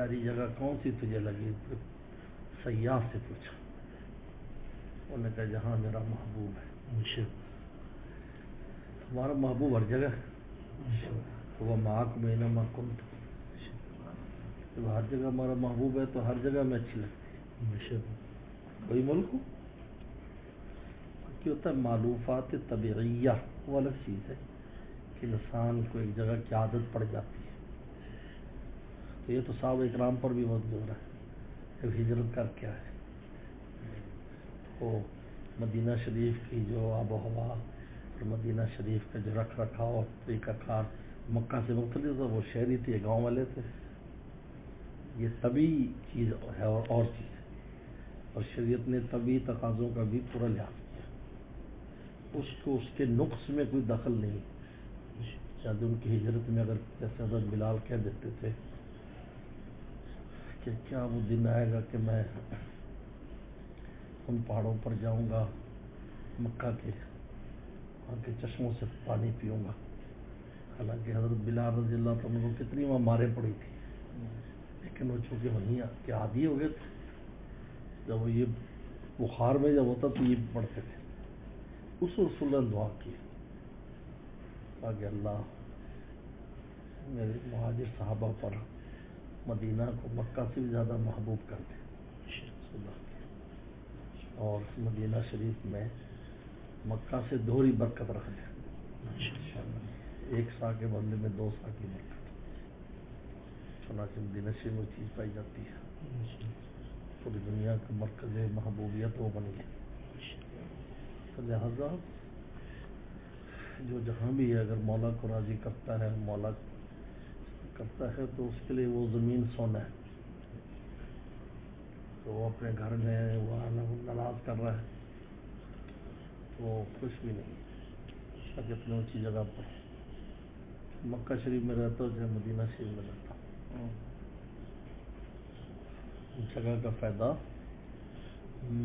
پیاری جگہ کون سی تجھے لگی؟ سیاح سے پوچھا، انہوں نے کہا جہاں میرا محبوب ہے۔ ہمارا محبوب ہر جگہ ہے، وہ معاکم اینما کنتم، جب ہر جگہ ہمارا محبوب ہے تو ہر جگہ میں اچھی لگتی ہے، کوئی ملک ہو۔ کیا ہوتا ہے معلوفات طبیعیہ، وہ الگ چیز ہے کہ انسان کو ایک جگہ کی عادت پڑ جاتی ہے، تو یہ تو صحابہ اکرام پر بھی بہت گزرا ہے جب ہجرت کر کے آئے، تو مدینہ شریف کی جو آب و ہوا اور مدینہ شریف کا جو رکھ رکھاؤ طریقہ کار مکہ سے مختلف تھا، وہ شہری تھے، گاؤں والے تھے، یہ طبعی چیز ہے اور چیز ہے، اور شریعت نے طبعی تقاضوں کا بھی پورا لحاظ کیا، اس کے نقص میں کوئی دخل نہیں۔ شاید ان کی ہجرت میں اگر جیسے حضرت بلال کہہ دیتے تھے کہ کیا وہ دن آئے گا کہ میں ان پہاڑوں پر جاؤں گا، مکہ کے وہاں کے چشموں سے پانی پیوں گا، حالانکہ حضرت بلال رضی اللہ عنہ کو کتنی وہاں مارے پڑی تھی، لیکن وہ چونکہ وہیں کے عادی ہو گئے تھے، جب وہ یہ بخار میں جب ہوتا تو یہ پڑھتے تھے، اس رسول اللہ دعا کی کہ اللہ میرے مہاجر صحابہ پر مدینہ کو مکہ سے بھی زیادہ محبوب کر دے، اور مدینہ شریف میں مکہ سے دوہری برکت رکھ دے، ایک سا کے بدلے میں 2 سا کی برکت، چنانچہ مدینہ شریف میں چیز پائی جاتی ہے، پوری دنیا کا مرکز محبوبیت وہ بن گیا۔ تو لہذا جو جہاں بھی ہے اگر مولا کو راضی کرتا ہے، مولا کرتا ہے تو اس کے لیے وہ زمین سونا ہے، تو وہ اپنے گھر میں وہ ناراض کر رہا ہے تو وہ خوش بھی نہیں، تاکہ اتنی اونچی جگہ پر مکہ شریف میں رہتا ہو چاہے مدینہ شریف میں رہتا ہو، جگہ کا فائدہ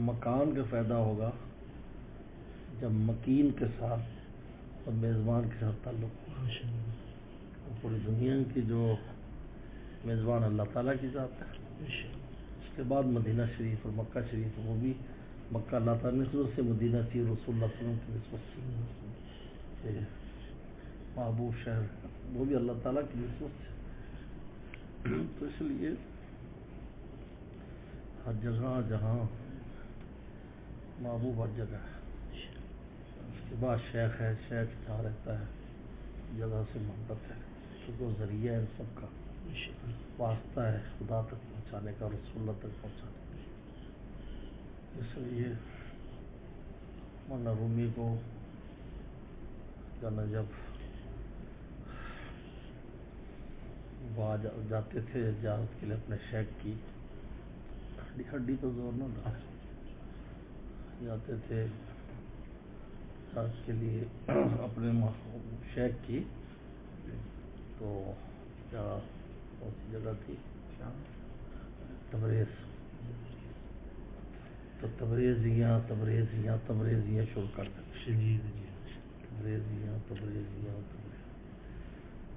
مکان کا فائدہ ہوگا جب مکین کے ساتھ اور میزبان کے ساتھ تعلق ہو۔ پوری دنیا کی جو میزبان اللہ تعالیٰ کی ذات ہے، اس کے بعد مدینہ شریف اور مکہ شریف، وہ بھی مکہ اللہ تعالیٰ کی نسبت سے، مدینہ شریف رسول اللہ صلی اللہ علیہ وسلم کی نسبت سے، محبوب شہر وہ بھی اللہ تعالیٰ کی نسبت سے، تو اس لیے ہر جگہ جہاں محبوب ہر جگہ ہے۔ اس کے بعد شیخ ہے، شیخ جہاں رہتا ہے جگہ سے محبت ہے، کیونکہ وہ ذریعہ ہے ان سب کا، واسطہ ہے خدا تک پہنچانے کا، رسول اللہ تک پہنچانے کا۔ اس لیے مولانا رومی کو جب وہ جاتے تھے زیارت کے لیے اپنے شیخ کی، ہڈی تو زور نہ ڈالے، جاتے تھے زیارت کے لیے اپنے شیخ کی، تو کیا کون جگہ تھی، تبریز، تو تبریزیاں شروع کر دیں، تبریزیاں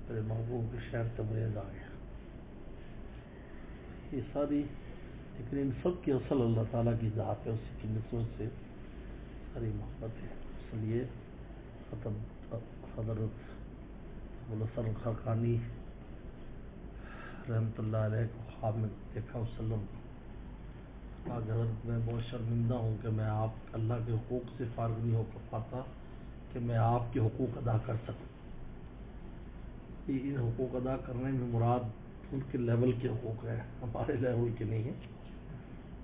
میرے محبوب کے شہر تبریز آ گیا۔ یہ ساری لیکن ان سب کی اصل اللہ تعالیٰ کی ذات ہے، اسی کی نسبت سے ساری محبت ہے۔ اس لیے حضرت ابوالحسن خرقانی رحمۃ اللہ علیہ کو خواب میں دیکھا وسلم، حضرت میں بہت شرمندہ ہوں کہ میں آپ اللہ کے حقوق سے فارغ نہیں ہو پاتا کہ میں آپ کے حقوق ادا کر سکوں۔ ان حقوق ادا کرنے میں مراد ان کے لیول کے حقوق ہے، ہمارے لیول کے نہیں ہیں،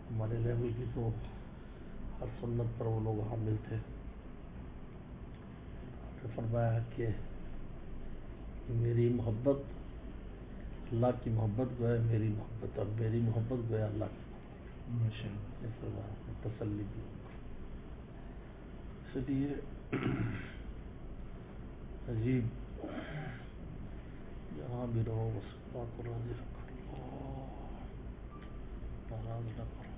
ہمارے لیول کی تو ہر سنت پر وہ لوگ حامل تھے۔ فرمایا کہ میری محبت اللہ کی محبت گویا میری محبت، اور میری محبت گویا اللہ کی محبت، تسلی دی۔ اس لیے عجیب، جہاں بھی رہو بس خدا کو راضی رکھو، ناراض نہ کرو۔